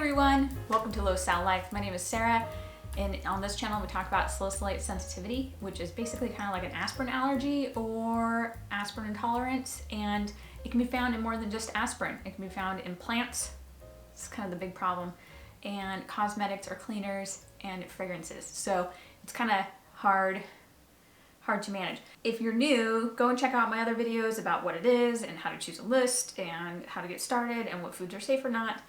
everyone, welcome to Low-Sal-Life. My name is Sarah, and on this channel we talk about salicylate sensitivity, which is basically kind of like an aspirin allergy or aspirin intolerance, and it can be found in more than just aspirin. It can be found in plants, it's kind of the big problem, and cosmetics or cleaners and fragrances. So it's kind of hard to manage. If you're new, go and check out my other videos about what it is and how to choose a list and how to get started and what foods are safe or not.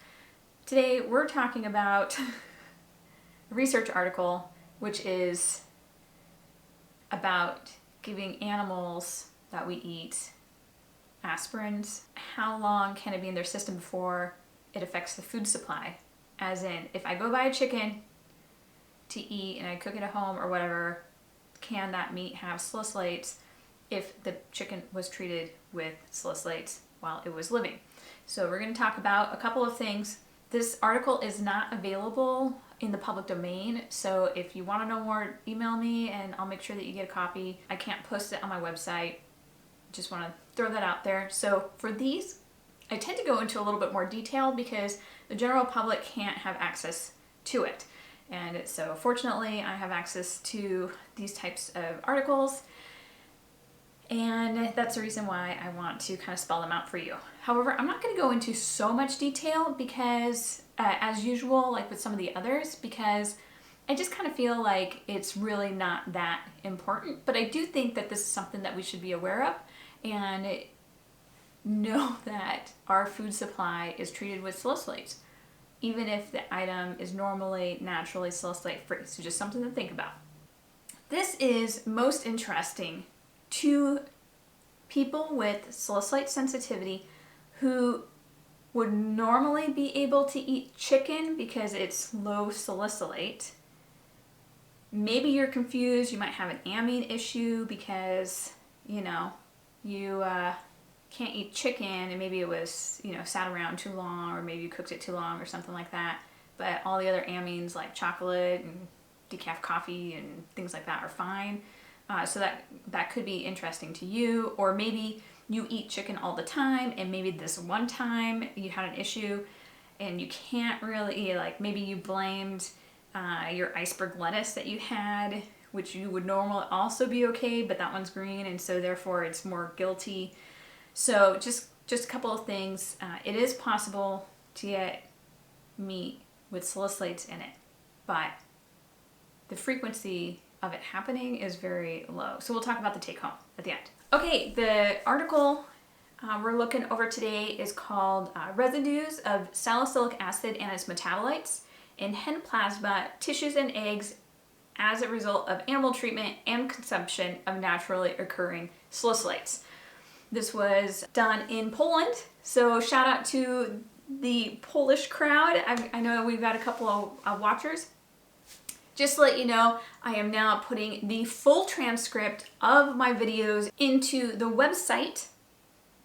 Today we're talking about a research article which is about giving animals that we eat aspirins. How long can it be in their system before it affects the food supply? As in, if I go buy a chicken to eat and I cook it at home or whatever, can that meat have salicylates if the chicken was treated with salicylates while it was living? So we're going to talk about a couple of things. This article is not available in the public domain, so if you want to know more, email me and I'll make sure that you get a copy. I can't post it on my website. Just want to throw that out there. So for these, I tend to go into a little bit more detail because the general public can't have access to it. And so fortunately, I have access to these types of articles, and that's the reason why I want to kind of spell them out for you. However, I'm not going to go into so much detail because, as usual, like with some of the others, because I just kind of feel like it's really not that important. But I do think that this is something that we should be aware of and know that our food supply is treated with salicylates, even if the item is normally naturally salicylate free. So just something to think about. This is most interesting to people with salicylate sensitivity who would normally be able to eat chicken because it's low salicylate. Maybe you're confused, you might have an amine issue because, you can't eat chicken and maybe it was, sat around too long, or maybe you cooked it too long or something like that. But all the other amines like chocolate and decaf coffee and things like that are fine. So that could be interesting to you. Or maybe you eat chicken all the time and maybe this one time you had an issue and you can't really eat, like maybe you blamed your iceberg lettuce that you had, which you would normally also be okay, but that one's green and so therefore it's more guilty. So just a couple of things. It is possible to get meat with salicylates in it, but the frequency of it happening is very low. So we'll talk about the take home at the end. Okay, the article we're looking over today is called Residues of Salicylic Acid and its Metabolites in Hen Plasma, Tissues and Eggs as a result of animal treatment and consumption of naturally occurring salicylates. This was done in Poland, so shout out to the Polish crowd. I know we've got a couple of watchers. Just to let you know, I am now putting the full transcript of my videos into the website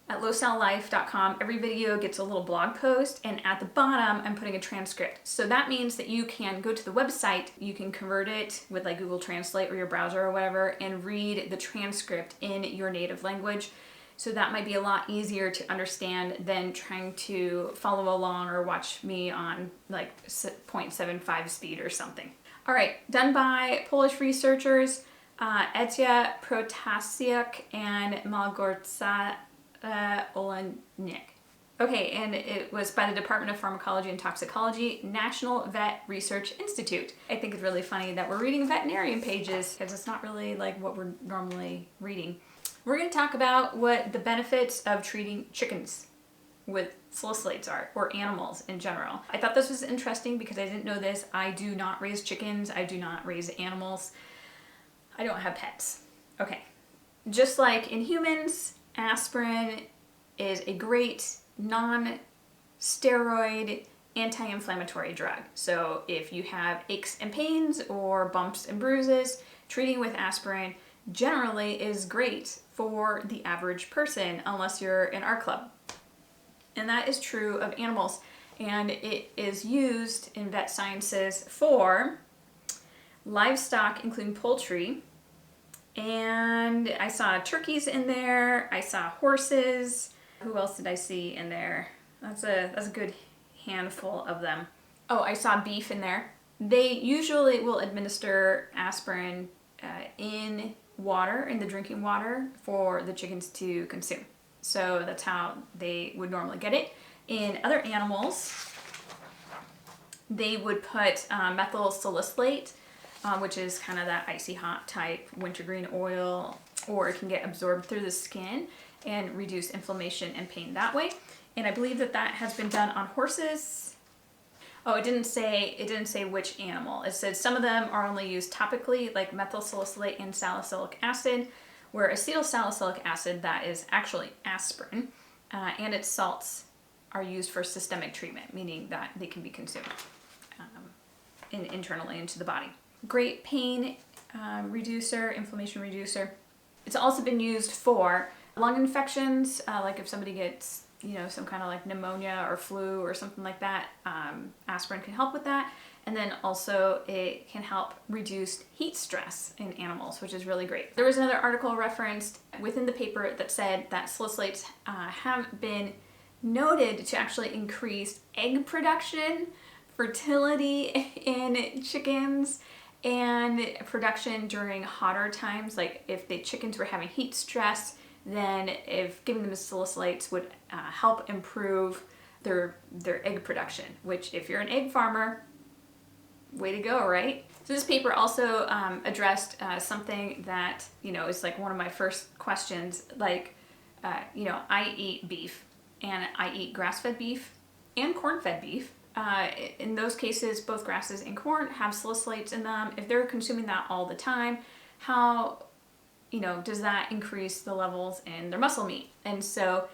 at low-sal-life.com. Every video gets a little blog post, and at the bottom I'm putting a transcript. So that means that you can go to the website, you can convert it with like Google Translate or your browser or whatever, and read the transcript in your native language. So that might be a lot easier to understand than trying to follow along or watch me on like 0.75 speed or something. All right, done by Polish researchers Etia Protasiuk and Małgorzata Olenek. Okay, and it was by the Department of Pharmacology and Toxicology, National Vet Research Institute. I think it's really funny that we're reading veterinarian pages because it's not really like what we're normally reading. We're going to talk about what the benefits of treating chickens with salicylates are, or animals in general. I thought this was interesting because I didn't know this. I do not raise chickens. I do not raise animals. I don't have pets. Okay. Just like in humans, aspirin is a great non-steroid anti-inflammatory drug. So if you have aches and pains or bumps and bruises, treating with aspirin generally is great for the average person, unless you're in our club. And that is true of animals. And it is used in vet sciences for livestock, including poultry. And I saw turkeys in there. I saw horses. Who else did I see in there? That's a good handful of them. Oh, I saw beef in there. They usually will administer aspirin in water, in the drinking water, for the chickens to consume. So that's how they would normally get it. In other animals, they would put methyl salicylate, which is kind of that icy hot type wintergreen oil, or it can get absorbed through the skin and reduce inflammation and pain that way. And I believe that that has been done on horses. Oh, it didn't say which animal. It said some of them are only used topically, like methyl salicylate and salicylic acid, where acetylsalicylic acid, that is actually aspirin, and its salts are used for systemic treatment, meaning that they can be consumed internally into the body. Great pain reducer, inflammation reducer. It's also been used for lung infections, like if somebody gets, some kind of like pneumonia or flu or something like that, aspirin can help with that. And then also it can help reduce heat stress in animals, which is really great. There was another article referenced within the paper that said that salicylates have been noted to actually increase egg production, fertility in chickens, and production during hotter times. Like if the chickens were having heat stress, then if giving them salicylates would help improve their egg production, which if you're an egg farmer, way to go, right? So this paper also addressed something that, is like one of my first questions, like, I eat beef and I eat grass-fed beef and corn-fed beef. In those cases, both grasses and corn have salicylates in them. If they're consuming that all the time, how, does that increase the levels in their muscle meat? And so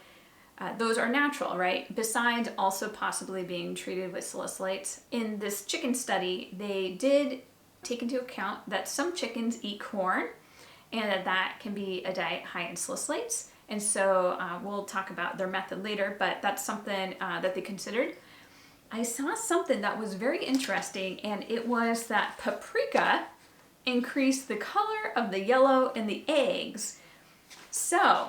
those are natural, right? Besides also possibly being treated with salicylates. In this chicken study, they did take into account that some chickens eat corn and that can be a diet high in salicylates. And so we'll talk about their method later, but that's something that they considered. I saw something that was very interesting, and it was that paprika increased the color of the yellow in the eggs. So,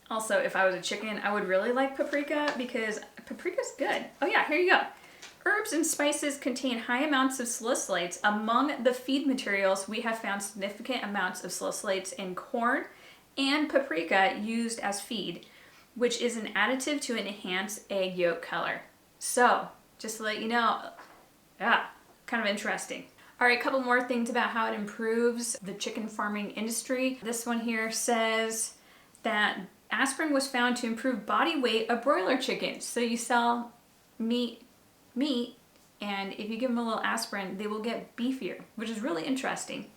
also, if I was a chicken, I would really like paprika because paprika's good. Oh yeah, here you go. Herbs and spices contain high amounts of salicylates. Among the feed materials, we have found significant amounts of salicylates in corn and paprika used as feed, which is an additive to enhance egg yolk color. So, just to let you know, kind of interesting. All right, a couple more things about how it improves the chicken farming industry. This one here says that aspirin was found to improve body weight of broiler chickens. So you sell meat, and if you give them a little aspirin, they will get beefier, which is really interesting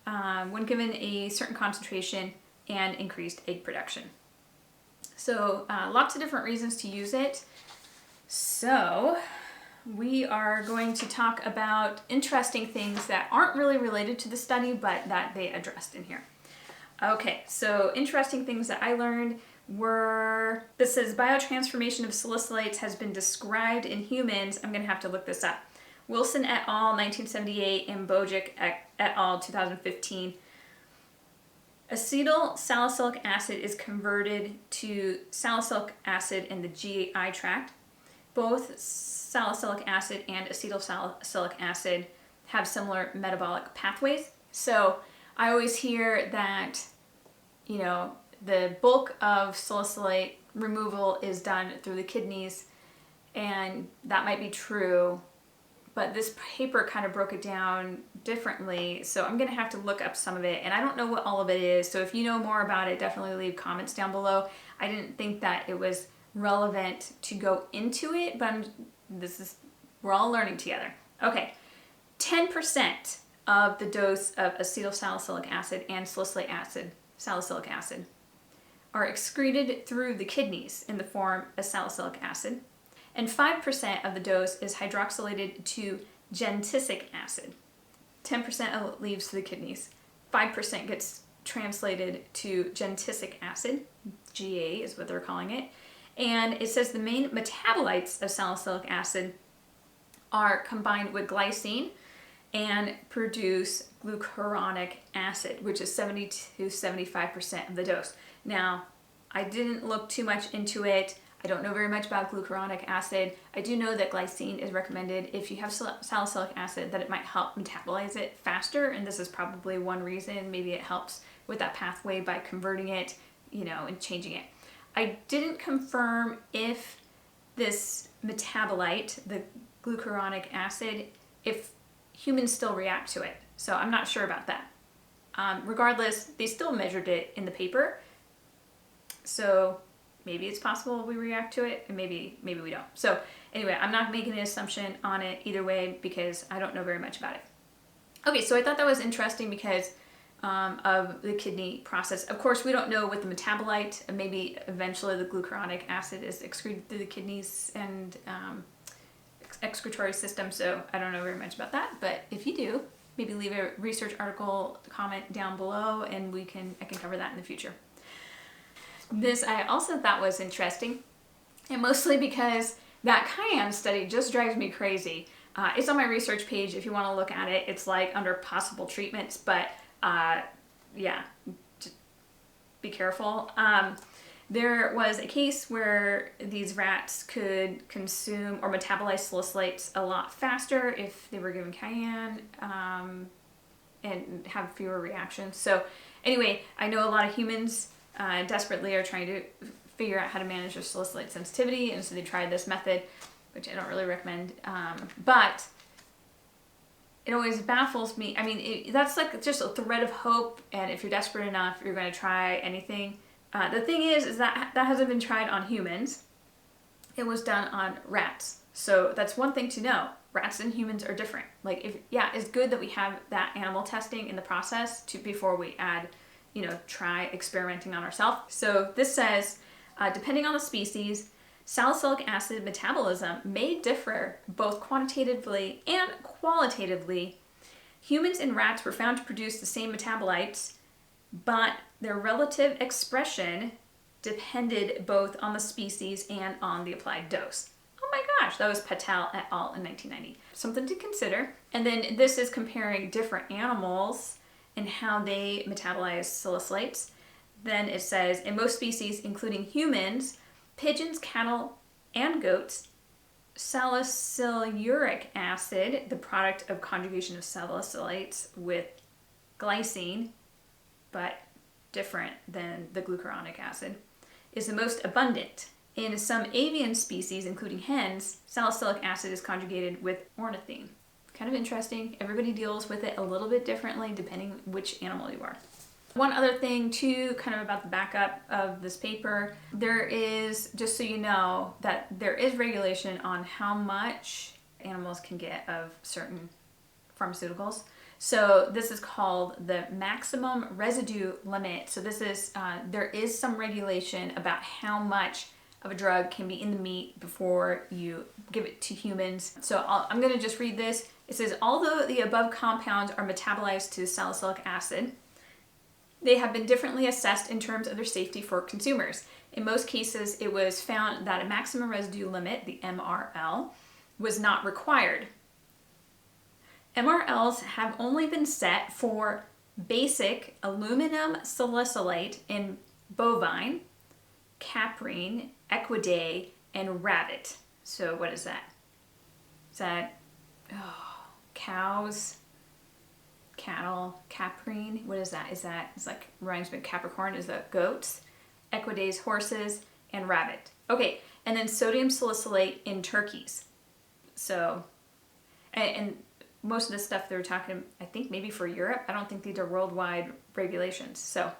when given a certain concentration and increased egg production. So lots of different reasons to use it. So we are going to talk about interesting things that aren't really related to the study, but that they addressed in here. Okay, so interesting things that I learned were, this says biotransformation of salicylates has been described in humans. I'm going to have to look this up. Wilson et al. 1978 and Bojic et al. 2015. Acetyl salicylic acid is converted to salicylic acid in the GI tract. Both salicylic acid and acetyl salicylic acid have similar metabolic pathways. So I always hear that, the bulk of salicylate removal is done through the kidneys, and that might be true, but this paper kind of broke it down differently, so I'm going to have to look up some of it, and I don't know what all of it is, so if you know more about it, definitely leave comments down below. I didn't think that it was relevant to go into it, but we're all learning together. Okay, 10% of the dose of acetyl salicylic acid and salicylic acid are excreted through the kidneys in the form of salicylic acid, and 5% of the dose is hydroxylated to gentisic acid. 10% leaves the kidneys, 5% gets translated to gentisic acid, GA is what they're calling it, and it says the main metabolites of salicylic acid are combined with glycine and produce glucuronic acid, which is 70 to 75% of the dose. Now, I didn't look too much into it. I don't know very much about glucuronic acid. I do know that glycine is recommended if you have salicylic acid, that it might help metabolize it faster, and this is probably one reason. Maybe it helps with that pathway by converting it, and changing it. I didn't confirm if this metabolite, the glucuronic acid, if humans still react to it. So I'm not sure about that. Regardless, they still measured it in the paper. So maybe it's possible we react to it, and maybe we don't. So anyway, I'm not making an assumption on it either way because I don't know very much about it. Okay, so I thought that was interesting because of the kidney process. Of course, we don't know with the metabolite, and maybe eventually the glucuronic acid is excreted through the kidneys and excretory system, so I don't know very much about that. But if you do, maybe leave a research article comment down below, and I can cover that in the future. This I also thought was interesting, and mostly because that cayenne study just drives me crazy. It's on my research page if you want to look at it. It's like under possible treatments, but yeah, be careful. There was a case where these rats could consume or metabolize salicylates a lot faster if they were given cayenne and have fewer reactions. So anyway, I know a lot of humans desperately are trying to figure out how to manage their salicylate sensitivity, and so they tried this method, which I don't really recommend, but it always baffles me. I mean, that's like just a thread of hope, and if you're desperate enough, you're going to try anything. The thing is that hasn't been tried on humans. It was done on rats. So that's one thing to know. Rats and humans are different. Like, it's good that we have that animal testing in the process before we add, try experimenting on ourselves. So this says, depending on the species, salicylic acid metabolism may differ both quantitatively and qualitatively. Humans and rats were found to produce the same metabolites, but their relative expression depended both on the species and on the applied dose. Oh my gosh, that was Patel et al. In 1990. Something to consider. And then this is comparing different animals and how they metabolize salicylates. Then it says, in most species, including humans, pigeons, cattle, and goats, salicyluric acid, the product of conjugation of salicylates with glycine, but different than the glucuronic acid, is the most abundant. In some avian species, including hens, salicylic acid is conjugated with ornithine. Kind of interesting. Everybody deals with it a little bit differently depending which animal you are. One other thing too, kind of about the backup of this paper, there is, just so you know, that there is regulation on how much animals can get of certain pharmaceuticals. So this is called the maximum residue limit. So this is, there is some regulation about how much of a drug can be in the meat before you give it to humans. So I'm going to just read this. It says, although the above compounds are metabolized to salicylic acid, they have been differently assessed in terms of their safety for consumers. In most cases, it was found that a maximum residue limit, the MRL, was not required. MRLs have only been set for basic aluminum salicylate in bovine, caprine, equidae, and rabbit. So what is that? Is that cows, cattle, caprine? What is that? It's like rhymes with Capricorn. Is that goats? Equidae, horses, and rabbit. Okay, and then sodium salicylate in turkeys. So, and most of the stuff they're talking, I think maybe for Europe, I don't think these are worldwide regulations. So,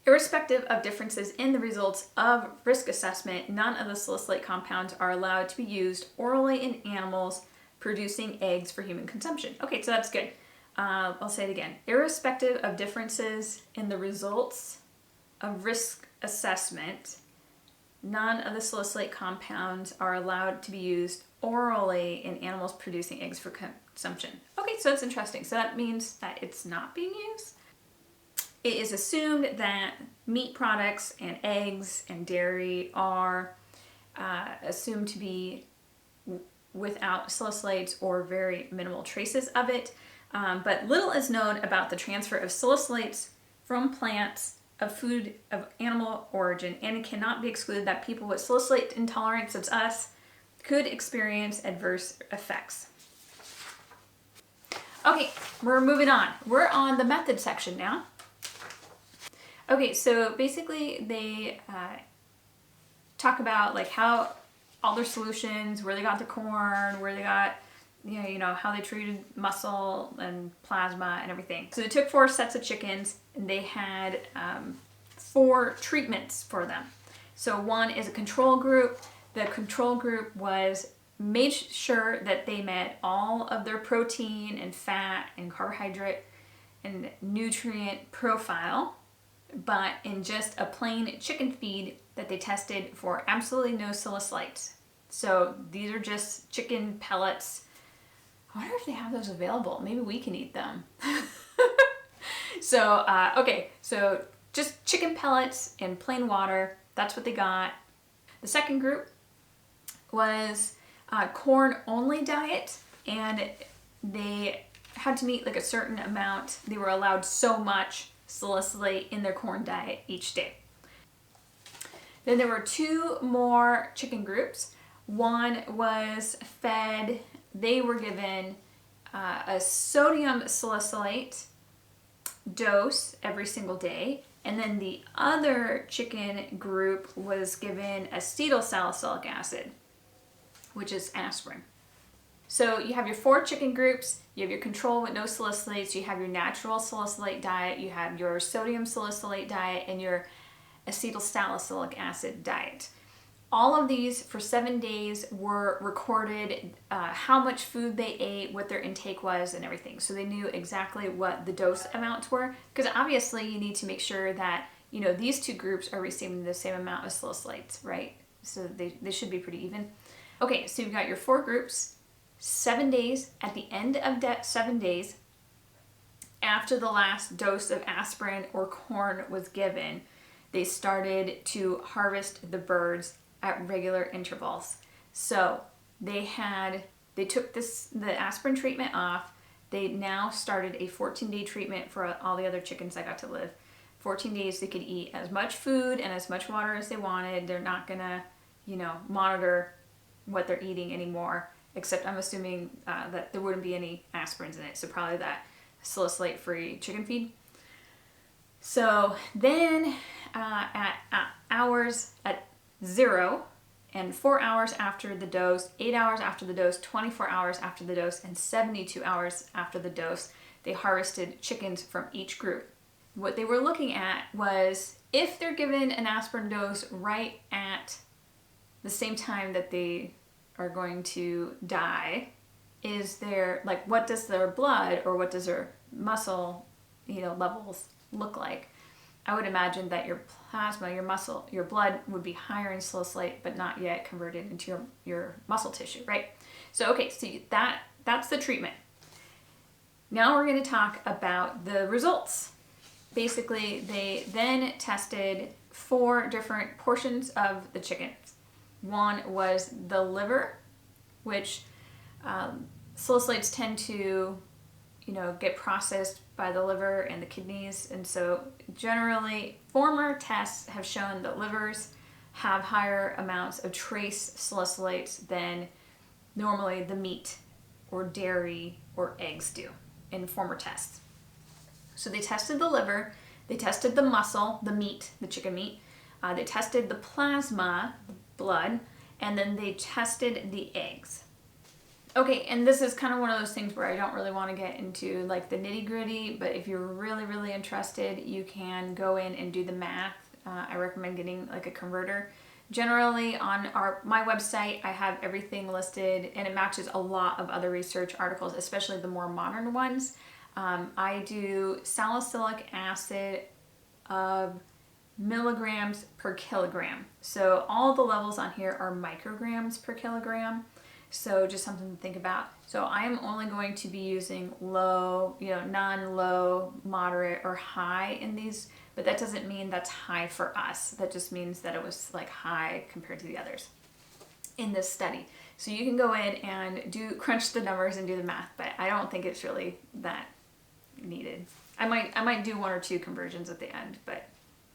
irrespective of differences in the results of risk assessment, none of the salicylate compounds are allowed to be used orally in animals producing eggs for human consumption. Okay, so that's good. I'll say it again. Irrespective of differences in the results of risk assessment, none of the salicylate compounds are allowed to be used orally in animals producing eggs for consumption. Okay, so that's interesting. So that means that it's not being used. It is assumed that meat products and eggs and dairy are assumed to be without salicylates or very minimal traces of it. But little is known about the transfer of salicylates from plants of food of animal origin, and it cannot be excluded that people with salicylate intolerance, that's us, could experience adverse effects. Okay, we're moving on. We're on the method section now. Okay, so basically they talk about like how all their solutions, where they got the corn, where they got, you know, how they treated muscle and plasma and everything. So they took 4 sets of chickens and they had 4 treatments for them. So one is a control group. The control group made sure that they met all of their protein and fat and carbohydrate and nutrient profile, but in just a plain chicken feed that they tested for absolutely no salicylates. So these are just chicken pellets. I wonder if they have those available. Maybe we can eat them. So, okay, so just chicken pellets and plain water. That's what they got. The second group was corn only diet, and they had to meet like a certain amount. They were allowed so much salicylate in their corn diet each day. Then there were 2 more chicken groups. One was fed, they were given a sodium salicylate dose every single day, and then the other chicken group was given acetyl-salicylic acid, which is aspirin. So you have your 4 chicken groups, you have your control with no salicylates, you have your natural salicylate diet, you have your sodium salicylate diet, and your acetyl-salicylic acid diet. All of these for 7 days were recorded, how much food they ate, what their intake was, and everything. So they knew exactly what the dose amounts were, because obviously you need to make sure that, you know, these 2 groups are receiving the same amount of salicylates, right? So they should be pretty even. Okay, so you've got your 4 groups, 7 days. At the end of 7 days, after the last dose of aspirin or corn was given, they started to harvest the birds at regular intervals. So they took the aspirin treatment off. They now started a 14-day treatment for all the other chickens that got to live. 14 days they could eat as much food and as much water as they wanted. They're not gonna, you know, monitor what they're eating anymore, except I'm assuming that there wouldn't be any aspirins in it, so probably that salicylate-free chicken feed. So then at 0 and 4 hours after the dose, 8 hours after the dose, 24 hours after the dose, and 72 hours after the dose, they harvested chickens from each group. What they were looking at was if they're given an aspirin dose right at the same time that they are going to die, is there, like, what does their blood or what does their muscle, you know, levels look like? I would imagine that your plasma, your muscle, your blood would be higher in salicylate, but not yet converted into your muscle tissue, right? So, okay, so that's the treatment. Now we're going to talk about the results. Basically, they then tested 4 different portions of the chickens. One was the liver, which salicylates tend to, you know, get processed by the liver and the kidneys, and so generally former tests have shown that livers have higher amounts of trace salicylates than normally the meat or dairy or eggs do in former tests. So they tested the liver, they tested the muscle, the meat, the chicken meat, they tested the plasma, the blood, and then they tested the eggs. Okay, and this is kind of one of those things where I don't really want to get into like the nitty gritty, but if you're really, really interested, you can go in and do the math. I recommend getting like a converter. Generally on my website, I have everything listed and it matches a lot of other research articles, especially the more modern ones. I do salicylic acid of milligrams per kilogram. So all the levels on here are micrograms per kilogram. So just something to think about. So I am only going to be using low, you know, non-low, moderate, or high in these, but that doesn't mean that's high for us. That just means that it was like high compared to the others in this study. So you can go in and crunch the numbers and do the math, but I don't think it's really that needed. I might do 1 or 2 conversions at the end, but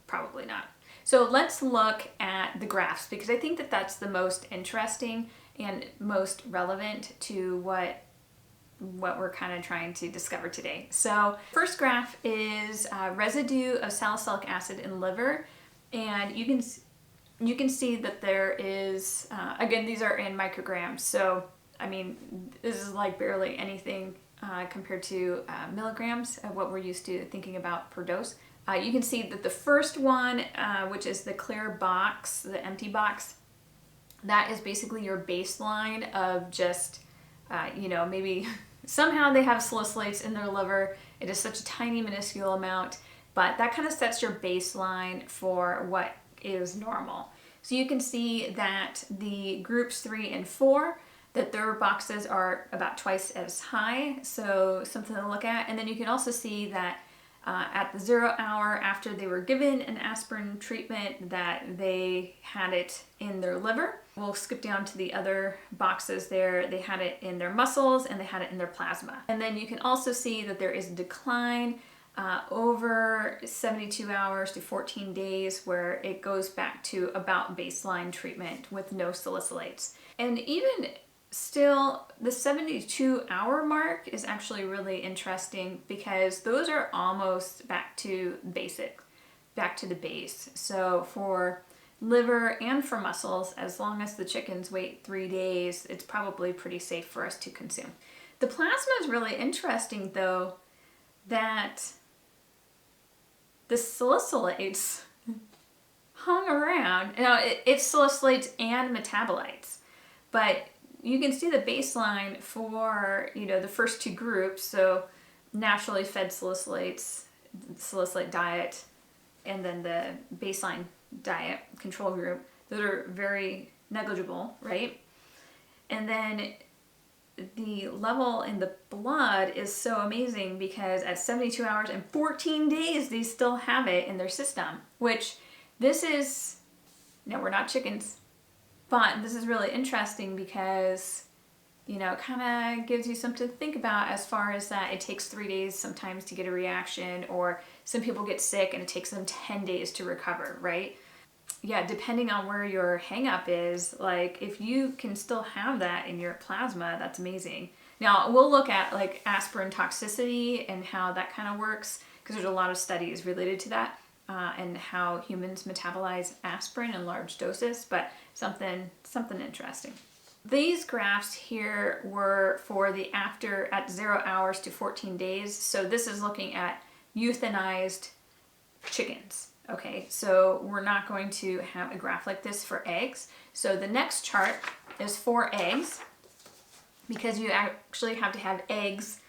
probably not. So let's look at the graphs, because I think that that's the most interesting and most relevant to what we're kind of trying to discover today. So first graph is residue of salicylic acid in liver, and you can see that there is, again, these are in micrograms, so I mean, this is like barely anything compared to milligrams of what we're used to thinking about per dose. You can see that the first one, which is the clear box, the empty box, that is basically your baseline of just, maybe somehow they have salicylates in their liver. It is such a tiny, minuscule amount, but that kind of sets your baseline for what is normal. So you can see that the groups 3 and 4, that their boxes are about twice as high, so something to look at. And then you can also see that at the 0 hour after they were given an aspirin treatment, that they had it in their liver. We'll skip down to the other boxes there. They had it in their muscles and they had it in their plasma. And then you can also see that there is a decline over 72 hours to 14 days, where it goes back to about baseline treatment with no salicylates. And even still, the 72-hour mark is actually really interesting, because those are almost back to the base. So for liver and for muscles, as long as the chickens wait 3 days, it's probably pretty safe for us to consume. The plasma is really interesting, though, that the salicylates hung around. Now, it's salicylates and metabolites, but you can see the baseline for, the first two groups, so naturally fed salicylates, salicylate diet, and then the baseline diet control group. Those are very negligible, right? And then the level in the blood is so amazing, because at 72 hours and 14 days, they still have it in their system, which this is, we're not chickens, but this is really interesting because, it kind of gives you something to think about, as far as that it takes 3 days sometimes to get a reaction, or some people get sick and it takes them 10 days to recover, right? Yeah, depending on where your hang up is, like if you can still have that in your plasma, that's amazing. Now we'll look at like aspirin toxicity and how that kind of works, because there's a lot of studies related to that, and how humans metabolize aspirin in large doses, but something interesting. These graphs here were for the after at 0 hours to 14 days. So this is looking at euthanized chickens. Okay, so we're not going to have a graph like this for eggs. So the next chart is for eggs, because you actually have to have eggs,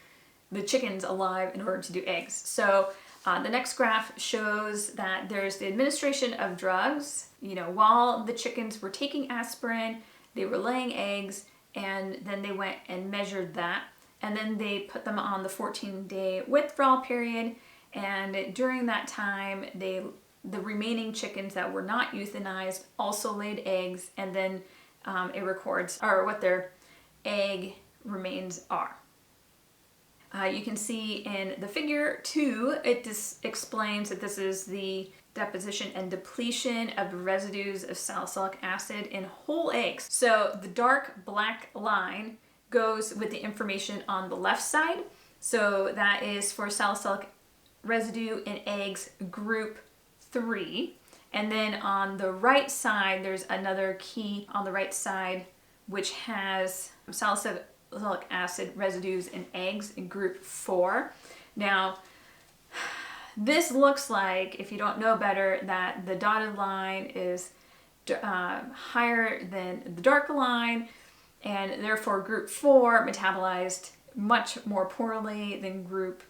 the chickens, alive in order to do eggs. So the next graph shows that there's the administration of drugs. While the chickens were taking aspirin, they were laying eggs, and then they went and measured that. And then they put them on the 14-day withdrawal period. And during that time, the remaining chickens that were not euthanized also laid eggs, and then it records what their egg remains are. You can see in the figure 2, it explains that this is the deposition and depletion of residues of salicylic acid in whole eggs. So the dark black line goes with the information on the left side. So that is for salicylic residue in eggs group 3. And then on the right side, there's another key on the right side, which has salicylic acid residues in eggs in group 4. Now, this looks like, if you don't know better, that the dotted line is higher than the dark line, and therefore group 4 metabolized much more poorly than group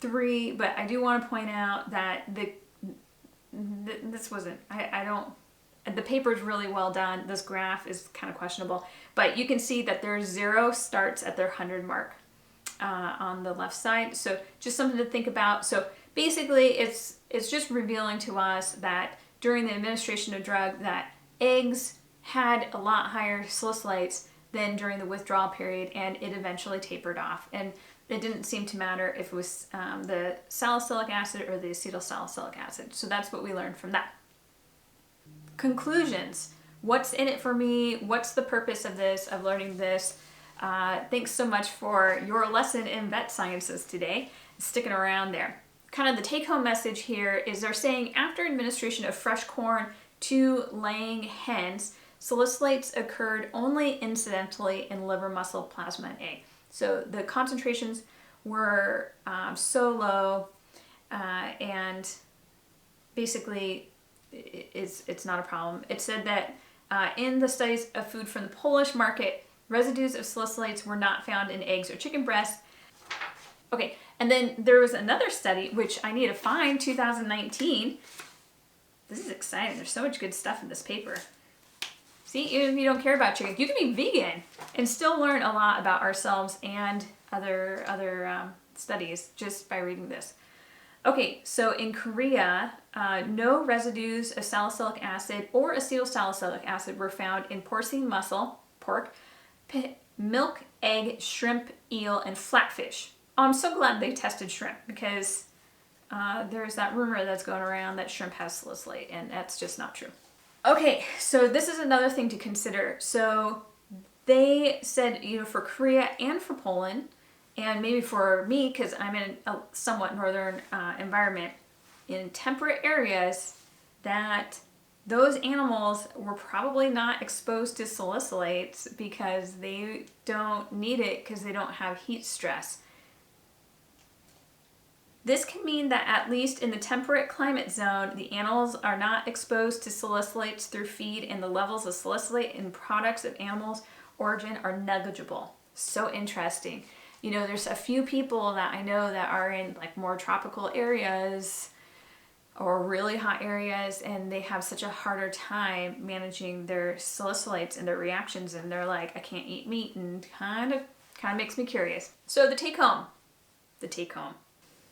3. But I do want to point out that this wasn't, the paper is really well done. This graph is kind of questionable, but you can see that their 0 starts at their 100 mark on the left side. So just something to think about. So basically it's just revealing to us that during the administration of drug, that eggs had a lot higher salicylates than during the withdrawal period, and it eventually tapered off. And it didn't seem to matter if it was the salicylic acid or the acetyl-salicylic acid. So that's what we learned from that. Conclusions. What's in it for me? What's the purpose of this, of learning this? Thanks so much for your lesson in vet sciences today, sticking around there. Kind of the take-home message here is they're saying after administration of fresh corn to laying hens, salicylates occurred only incidentally in liver, muscle, plasma, and egg. So the concentrations were so low, and basically it's not a problem. It said that in the studies of food from the Polish market, residues of salicylates were not found in eggs or chicken breasts. Okay, and then there was another study, which I need to find, 2019. This is exciting. There's so much good stuff in this paper. See, even if you don't care about chicken, you can be vegan and still learn a lot about ourselves and other studies just by reading this. Okay, so in Korea, no residues of salicylic acid or acetyl-salicylic acid were found in porcine muscle, pork, milk, egg, shrimp, eel, and flatfish. Oh, I'm so glad they tested shrimp, because there's that rumor that's going around that shrimp has salicylate, and that's just not true. Okay, so this is another thing to consider. So they said, for Korea and for Poland, and maybe for me, because I'm in a somewhat northern environment, in temperate areas, that those animals were probably not exposed to salicylates because they don't need it, because they don't have heat stress. This can mean that at least in the temperate climate zone, the animals are not exposed to salicylates through feed, and the levels of salicylate in products of animals' origin are negligible. So interesting. There's a few people that I know that are in like more tropical areas or really hot areas, and they have such a harder time managing their salicylates and their reactions, and they're like, I can't eat meat, and kind of makes me curious. So the take home.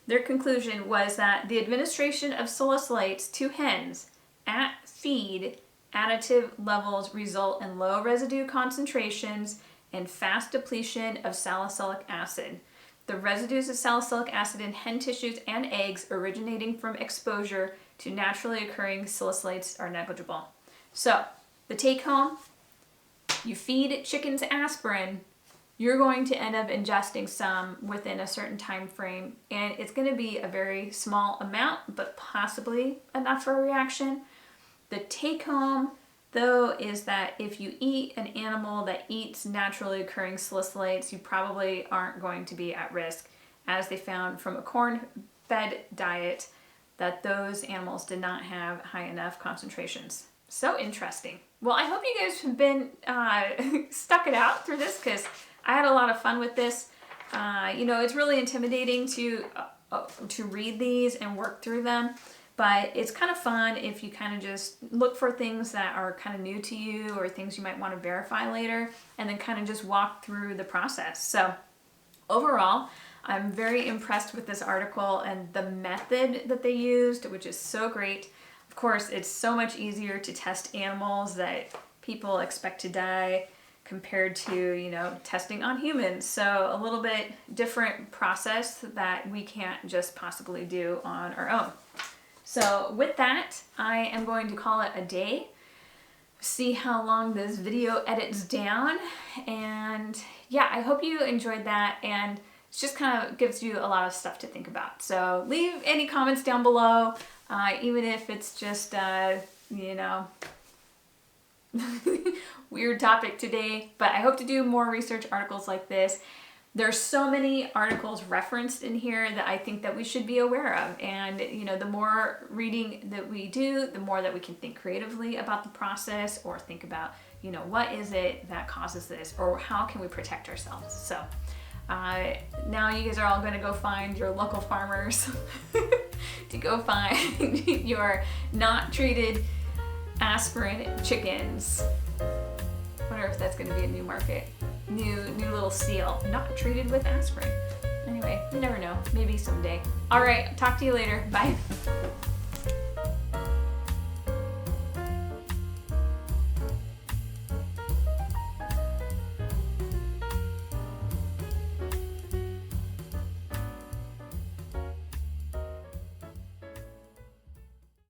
Their conclusion was that the administration of salicylates to hens at feed additive levels result in low residue concentrations and fast depletion of salicylic acid. The residues of salicylic acid in hen tissues and eggs originating from exposure to naturally occurring salicylates are negligible. So, the take home, you feed chickens aspirin, you're going to end up ingesting some within a certain time frame, and it's going to be a very small amount, but possibly enough for a reaction. The take home, though, is that if you eat an animal that eats naturally occurring salicylates, you probably aren't going to be at risk, as they found from a corn-fed diet that those animals did not have high enough concentrations. So interesting. Well, I hope you guys have been stuck it out through this, because I had a lot of fun with this. It's really intimidating to read these and work through them, but it's kind of fun if you kind of just look for things that are kind of new to you or things you might want to verify later, and then kind of just walk through the process. So overall, I'm very impressed with this article and the method that they used, which is so great. Of course, it's so much easier to test animals that people expect to die compared to, testing on humans. So a little bit different process that we can't just possibly do on our own. So with that, I am going to call it a day. See how long this video edits down. And yeah, I hope you enjoyed that, and it just kind of gives you a lot of stuff to think about. So leave any comments down below, even if it's just, weird topic today, but I hope to do more research articles like this. There's so many articles referenced in here that I think that we should be aware of, and the more reading that we do, the more that we can think creatively about the process, or think about what is it that causes this, or how can we protect ourselves. So now you guys are all going to go find your local farmers to go find your not treated aspirin chickens. I wonder if that's going to be a new market, new little seal, not treated with aspirin. Anyway, you never know, maybe someday. All right, talk to you later. Bye.